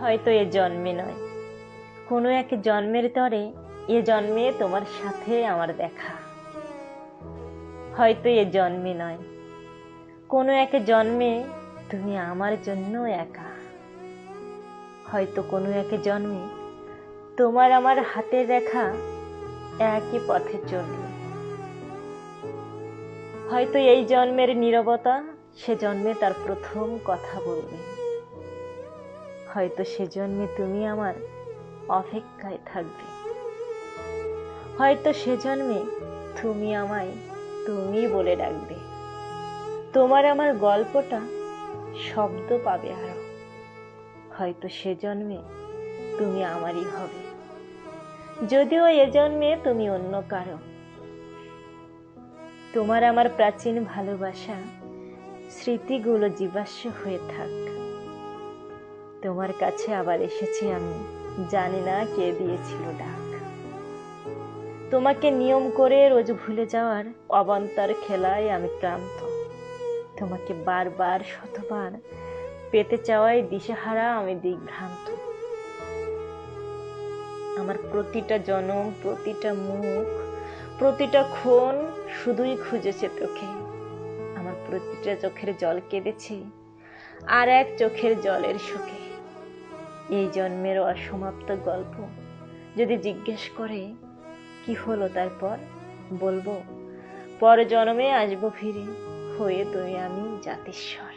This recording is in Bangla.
হয়তো এ জন্মে নয়, কোনো এক জন্মের তরে এ জন্মে তোমার সাথে আমার দেখা। হয়তো এ জন্মে নয়, কোনো এক জন্মে তুমি আমার জন্য একা। হয়তো কোনো এক জন্মে তোমার আমার হাতে দেখা একই পথে চলল। হয়তো এই জন্মের নীরবতা সে জন্মে তার প্রথম কথা বলবে। হয়তো সে জন্মে তুমি আমার অপেক্ষায় থাকবে। হয়তো সে জন্মে তুমি আমায় তুমি বলে ডাকবে। তোমার আমার গল্পটা শব্দ পাবে আরো। হয়তো সে জন্মে তুমি আমারই হবে, যদিও এ জন্মে তুমি অন্য কারো। তোমার আমার প্রাচীন ভালোবাসা স্মৃতিগুলো জীবাশ্ম হয়ে থাক। তোমার কাছে আবার এসেছি আমি, জানি না কে দিয়েছিল ডাক। তোমাকে নিয়ম করে রোজ ভুলে যাওয়ার অবান্তর খেলায় আমি ক্লান্ত। তোমাকে বারবার শতবার পেতে চাওয়ায় দিশেহারা আমি দিগ্ভ্রান্ত। আমার প্রতিটা জনম, প্রতিটা মুখ, প্রতিটা ক্ষণ শুধুই খুঁজেছে তোকে। আমার প্রতিটা চোখের জল কেঁদেছে আর এক চোখের জলের শোকে। এই জন্মের অসমাপ্ত গল্প যদি জিজ্ঞেস করে কি হলো তারপর, বলবো পর জন্মে আসবো ফিরে, হয়ে তুমি আমি জাতিস্বর।